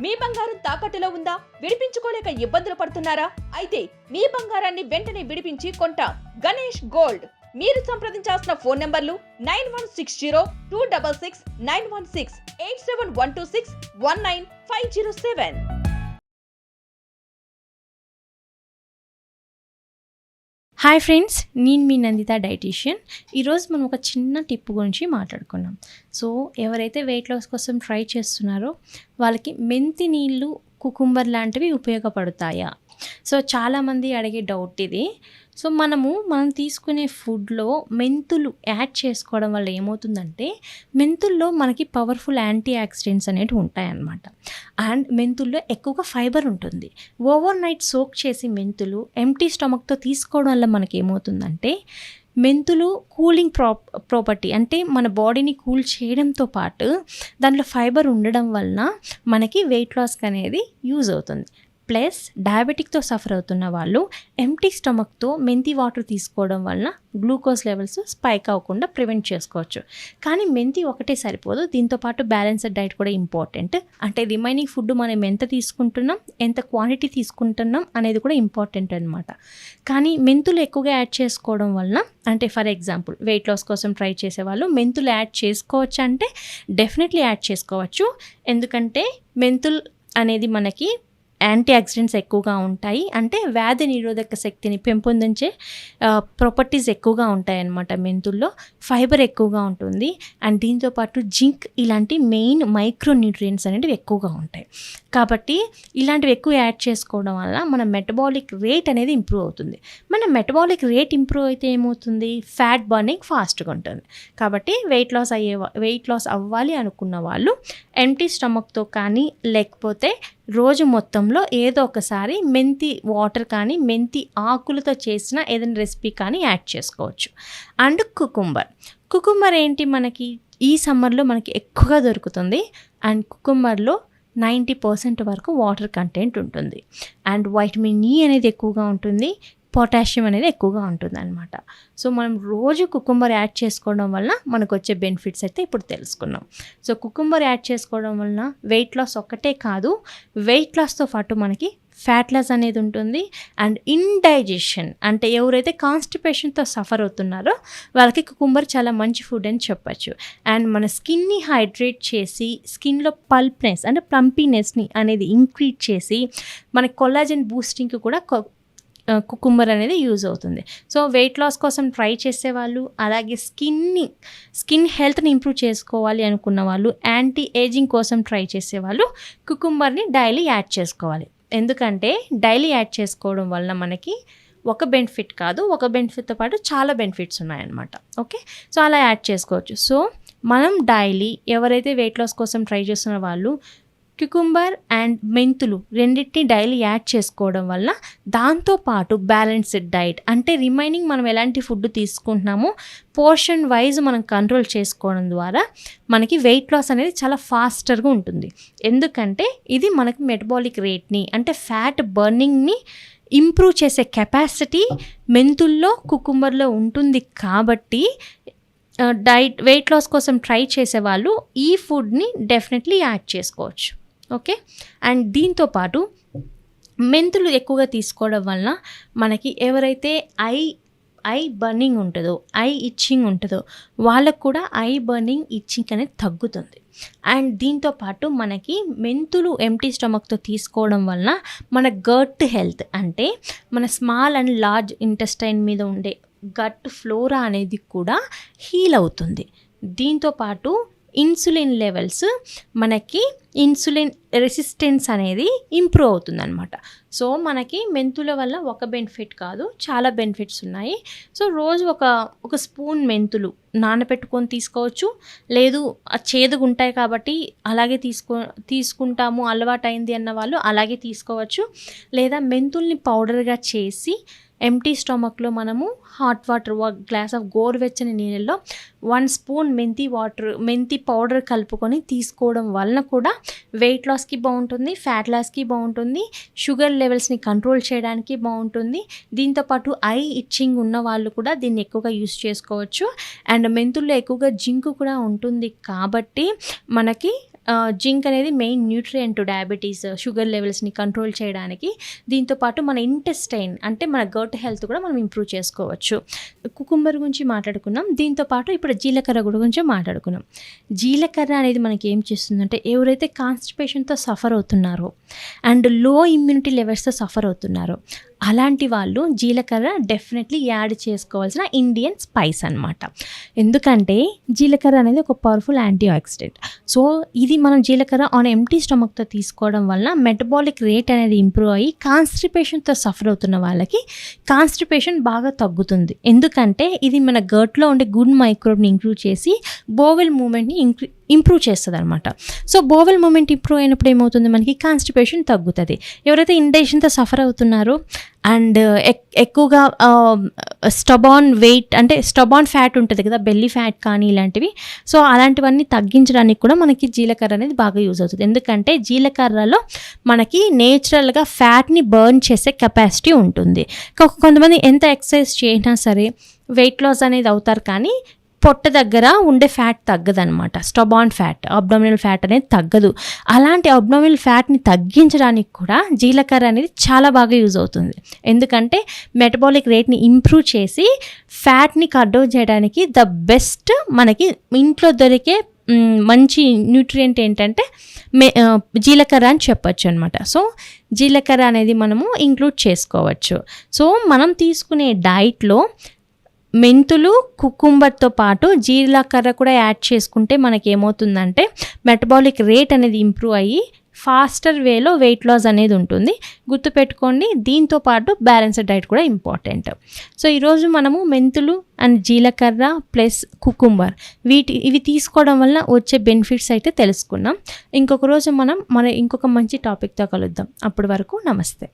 మీ బంగారం తాకట్టులో ఉందా? విడిపించుకోలేక ఇబ్బందులు పడుతున్నారా? అయితే మీ బంగారాన్ని వెంటనే విడిపించి కొంటాం. గణేష్ గోల్డ్. మీరు సంప్రదించాల్సిన ఫోన్ నంబర్లు 9160-266-916, 8712619507. హాయ్ ఫ్రెండ్స్, నేను మీ నందిత డైటీషియన్. ఈరోజు మనం ఒక చిన్న టిప్ గురించి మాట్లాడుకున్నాం. సో ఎవరైతే వెయిట్ లాస్ కోసం ట్రై చేస్తున్నారో వాళ్ళకి మెంతి నీళ్ళు, కుకుంబర్ లాంటివి ఉపయోగపడతాయా? సో చాలామంది అడిగే డౌట్ ఇది. సో మనం తీసుకునే ఫుడ్లో మెంతులు యాడ్ చేసుకోవడం వల్ల ఏమవుతుందంటే, మెంతుల్లో మనకి పవర్ఫుల్ యాంటీ ఆక్సిడెంట్స్ అనేవి ఉంటాయన్నమాట. అండ్ మెంతుల్లో ఎక్కువగా ఫైబర్ ఉంటుంది. ఓవర్ నైట్ సోక్ చేసి మెంతులు ఎంప్టీ స్టమక్తో తీసుకోవడం వల్ల మనకి ఏమవుతుందంటే, మెంతులు కూలింగ్ ప్రాపర్టీ, అంటే మన బాడీని కూల్ చేయడంతో పాటు దాంట్లో ఫైబర్ ఉండడం వలన మనకి వెయిట్ లాస్కి అనేది యూజ్ అవుతుంది. ప్లస్ డయాబెటిక్తో సఫర్ అవుతున్న వాళ్ళు ఎంప్టీ స్టమక్తో మెంతి వాటర్ తీసుకోవడం వలన గ్లూకోజ్ లెవెల్స్ స్పైక్ అవ్వకుండా ప్రివెంట్ చేసుకోవచ్చు. కానీ మెంతి ఒకటే సరిపోదు, దీంతోపాటు బ్యాలెన్స్డ్ డైట్ కూడా ఇంపార్టెంట్. అంటే రిమైనింగ్ ఫుడ్ మనం ఎంత తీసుకుంటున్నాం, ఎంత క్వాంటిటీ తీసుకుంటున్నాం అనేది కూడా ఇంపార్టెంట్ అనమాట. కానీ మెంతులు ఎక్కువగా యాడ్ చేసుకోవడం వలన, అంటే ఫర్ ఎగ్జాంపుల్ వెయిట్ లాస్ కోసం ట్రై చేసేవాళ్ళు మెంతులు యాడ్ చేసుకోవచ్చు అంటే డెఫినెట్లీ యాడ్ చేసుకోవచ్చు. ఎందుకంటే మెంతులు అనేది మనకి యాంటీ ఆక్సిడెంట్స్ ఎక్కువగా ఉంటాయి, అంటే వ్యాధి నిరోధక శక్తిని పెంపొందించే ప్రాపర్టీస్ ఎక్కువగా ఉంటాయి అన్నమాట. మెంతుల్లో ఫైబర్ ఎక్కువగా ఉంటుంది. అండ్ దీంతోపాటు జింక్ ఇలాంటి మెయిన్ మైక్రో న్యూట్రియంట్స్ అనేవి ఎక్కువగా ఉంటాయి. కాబట్టి ఇలాంటివి ఎక్కువ యాడ్ చేసుకోవడం వల్ల మన మెటబాలిక్ రేట్ అనేది ఇంప్రూవ్ అవుతుంది. మన మెటబాలిక్ రేట్ ఇంప్రూవ్ అయితే ఏమవుతుంది, ఫ్యాట్ బర్నింగ్ ఫాస్ట్గా ఉంటుంది. కాబట్టి వెయిట్ లాస్ అవ్వాలి అనుకున్న వాళ్ళు ఎంప్టీ స్టమక్తో కానీ, లేకపోతే రోజు మొత్తంలో ఏదో ఒకసారి మెంతి వాటర్ కానీ, మెంతి ఆకులతో చేసిన ఏదైనా రెసిపీ కానీ యాడ్ చేసుకోవచ్చు. అండ్ కుకుంబర్ ఏంటి, మనకి ఈ సమ్మర్లో మనకి ఎక్కువగా దొరుకుతుంది. అండ్ కుకుంబర్లో 90% వరకు వాటర్ కంటెంట్ ఉంటుంది. అండ్ వైటమిన్ ఈ అనేది ఎక్కువగా ఉంటుంది, పొటాషియం అనేది ఎక్కువగా ఉంటుంది అనమాట. సో మనం రోజు కుకుంబర్ యాడ్ చేసుకోవడం వల్ల మనకు వచ్చే బెనిఫిట్స్ అయితే ఇప్పుడు తెలుసుకున్నాం. సో కుకుంబర్ యాడ్ చేసుకోవడం వలన వెయిట్ లాస్ ఒక్కటే కాదు, వెయిట్ లాస్తో పాటు మనకి ఫ్యాట్ లాస్ అనేది ఉంటుంది. అండ్ ఇండైజెషన్, అంటే ఎవరైతే కాన్స్టిపేషన్తో సఫర్ అవుతున్నారో వాళ్ళకి కుకుంబర్ చాలా మంచి ఫుడ్ అని చెప్పచ్చు. అండ్ మన స్కిన్ని హైడ్రేట్ చేసి, స్కిన్లో పల్ప్నెస్ అంటే ప్లంపీనెస్ని అనేది ఇంక్రీజ్ చేసి, మన కొల్లాజన్ బూస్టింగ్కి కూడా కుకుంబర్ అనేది యూజ్ అవుతుంది. సో వెయిట్ లాస్ కోసం ట్రై చేసేవాళ్ళు, అలాగే స్కిన్ హెల్త్ని ఇంప్రూవ్ చేసుకోవాలి అనుకున్న వాళ్ళు, యాంటీ ఏజింగ్ కోసం ట్రై చేసేవాళ్ళు కుకుంబర్ని డైలీ యాడ్ చేసుకోవాలి. ఎందుకంటే డైలీ యాడ్ చేసుకోవడం వల్ల మనకి ఒక బెనిఫిట్ కాదు, ఒక బెనిఫిట్తో పాటు చాలా బెనిఫిట్స్ ఉన్నాయన్నమాట. ఓకే, సో అలా యాడ్ చేసుకోవచ్చు. సో మనం డైలీ ఎవరైతే వెయిట్ లాస్ కోసం ట్రై చేస్తున్న వాళ్ళు క్యుకుంబర్ అండ్ మెంతులు రెండింటిని డైలీ యాడ్ చేసుకోవడం వల్ల, దాంతోపాటు బ్యాలెన్స్డ్ డైట్, అంటే రిమైనింగ్ మనం ఎలాంటి ఫుడ్ తీసుకుంటున్నామో పోర్షన్ వైజ్ మనం కంట్రోల్ చేసుకోవడం ద్వారా మనకి వెయిట్ లాస్ అనేది చాలా ఫాస్టర్గా ఉంటుంది. ఎందుకంటే ఇది మనకి మెటబాలిక్ రేట్ని, అంటే ఫ్యాట్ బర్నింగ్ని ఇంప్రూవ్ చేసే కెపాసిటీ మెంతుల్లో, కుకుంబర్లో ఉంటుంది. కాబట్టి వెయిట్ లాస్ కోసం ట్రై చేసేవాళ్ళు ఈ ఫుడ్ని డెఫినెట్లీ యాడ్ చేసుకోవచ్చు. ఓకే, అండ్ దీంతోపాటు మెంతులు ఎక్కువగా తీసుకోవడం వలన మనకి ఎవరైతే ఐ బర్నింగ్ ఉంటుందో, ఐ ఇచ్చింగ్ ఉంటుందో వాళ్ళకు కూడా ఐ బర్నింగ్, ఇచ్చింగ్ అనేది తగ్గుతుంది. అండ్ దీంతోపాటు మనకి మెంతులు ఎంప్టీ స్టమక్తో తీసుకోవడం వలన మన గట్ హెల్త్, అంటే మన స్మాల్ అండ్ లార్జ్ ఇంటెస్టైన్ మీద ఉండే గట్ ఫ్లోరా అనేది కూడా హీల్ అవుతుంది. దీంతోపాటు ఇన్సులిన్ లెవెల్స్, మనకి ఇన్సులిన్ రెసిస్టెన్స్ అనేది ఇంప్రూవ్ అవుతుంది అనమాట. సో మనకి మెంతుల వల్ల ఒక బెనిఫిట్ కాదు, చాలా బెనిఫిట్స్ ఉన్నాయి. సో రోజు ఒక స్పూన్ మెంతులు నానబెట్టుకొని తీసుకోవచ్చు. లేదు చేదుగా ఉంటాయి కాబట్టి అలాగే తీసుకుంటాము అలవాటైంది అన్న వాళ్ళు అలాగే తీసుకోవచ్చు. లేదా మెంతుల్ని పౌడర్గా చేసి ఎంప్టీ స్టమక్లో మనము హాట్ వాటర్, గ్లాస్ ఆఫ్ గోరువెచ్చని నీళ్ళల్లో 1 స్పూన్ మెంతి పౌడర్ కలుపుకొని తీసుకోవడం వలన కూడా వెయిట్ లాస్కి బాగుంటుంది, ఫ్యాట్ లాస్కి బాగుంటుంది, షుగర్ లెవెల్స్ని కంట్రోల్ చేయడానికి బాగుంటుంది. దీంతోపాటు ఐ ఇచ్చింగ్ ఉన్న వాళ్ళు కూడా దీన్ని ఎక్కువగా యూస్ చేసుకోవచ్చు. అండ్ మెంతుల్లో ఎక్కువగా జింక్ కూడా ఉంటుంది కాబట్టి మనకి జింక్ అనేది మెయిన్ న్యూట్రియంట్ డయాబెటీస్, షుగర్ లెవెల్స్ని కంట్రోల్ చేయడానికి. దీంతోపాటు మన ఇంటెస్టైన్ అంటే మన గట్ హెల్త్ కూడా మనం ఇంప్రూవ్ చేసుకోవచ్చు. కుకుంబర్ గురించి మాట్లాడుకున్నాం. దీంతోపాటు ఇప్పుడు జీలకర్ర గురించి మాట్లాడుకున్నాం. జీలకర్ర అనేది మనకి ఏం చేస్తుందంటే ఎవరైతే కాన్స్టిపేషన్తో సఫర్ అవుతున్నారో అండ్ లో ఇమ్యూనిటీ లెవెల్స్తో సఫర్ అవుతున్నారో అలాంటి వాళ్ళు జీలకర్ర డెఫినెట్లీ యాడ్ చేసుకోవాల్సిన ఇండియన్ స్పైస్ అనమాట. ఎందుకంటే జీలకర్ర అనేది ఒక పవర్ఫుల్ యాంటీ ఆక్సిడెంట్. సో ఇది మనం జీలకర్ర ఆన్ ఎంటీ స్టమక్తో తీసుకోవడం వల్ల మెటబాలిక్ రేట్ అనేది ఇంప్రూవ్ అయ్యి కాన్స్టిపేషన్తో సఫర్ అవుతున్న వాళ్ళకి కాన్స్టిపేషన్ బాగా తగ్గుతుంది. ఎందుకంటే ఇది మన గట్లో ఉండే గుడ్ మైక్రోబ్ని ఇంక్లూడ్ చేసి బోవెల్ మూమెంట్ని ఇంప్రూవ్ చేస్తుంది అనమాట. సో బోవెల్ మూమెంట్ ఇంప్రూవ్ అయినప్పుడు ఏమవుతుంది, మనకి కాన్స్టిపేషన్ తగ్గుతుంది. ఎవరైతే ఇండైజెషన్తో సఫర్ అవుతున్నారో అండ్ ఎక్కువగా స్టబాన్ వెయిట్ అంటే స్టబాన్ ఫ్యాట్ ఉంటుంది కదా, బెల్లీ ఫ్యాట్ కానీ ఇలాంటివి, సో అలాంటివన్నీ తగ్గించడానికి కూడా మనకి జీలకర్ర అనేది బాగా యూజ్ అవుతుంది. ఎందుకంటే జీలకర్రలో మనకి నేచురల్గా ఫ్యాట్ని బర్న్ చేసే కెపాసిటీ ఉంటుంది. కొంతమంది ఎంత ఎక్సర్సైజ్ చేసినా సరే వెయిట్ లాస్ అనేది అవుతారు, కానీ పొట్ట దగ్గర ఉండే ఫ్యాట్ తగ్గదనమాట. స్టబాన్ ఫ్యాట్, అబ్డామినల్ ఫ్యాట్ అనేది తగ్గదు. అలాంటి అబ్డామినల్ ఫ్యాట్ని తగ్గించడానికి కూడా జీలకర్ర అనేది చాలా బాగా యూజ్ అవుతుంది. ఎందుకంటే మెటబాలిక్ రేట్ని ఇంప్రూవ్ చేసి ఫ్యాట్ని కట్ డౌన్ చేయడానికి ద బెస్ట్ మనకి ఇంట్లో దొరికే మంచి న్యూట్రియంట్ ఏంటంటే జీలకర్ర అని చెప్పొచ్చు అనమాట. సో జీలకర్ర అనేది మనము ఇంక్లూడ్ చేసుకోవచ్చు. సో మనం తీసుకునే డైట్లో మెంతులు, కుకుంబర్తో పాటు జీలకర్ర కూడా యాడ్ చేసుకుంటే మనకి ఏమవుతుందంటే మెటబాలిక్ రేట్ అనేది ఇంప్రూవ్ అయ్యి ఫాస్టర్ వేలో వెయిట్ లాస్ అనేది ఉంటుంది. గుర్తుపెట్టుకోండి, దీంతో పాటు బ్యాలెన్స్డ్ డైట్ కూడా ఇంపార్టెంట్. సో ఈరోజు మనము మెంతులు అండ్ జీలకర్ర ప్లస్ కుకుంబర్ ఇవి తీసుకోవడం వల్ల వచ్చే బెనిఫిట్స్ అయితే తెలుసుకున్నాం. ఇంకొక రోజు మనం ఇంకొక మంచి టాపిక్తో కలుద్దాం. అప్పటి వరకు నమస్తే.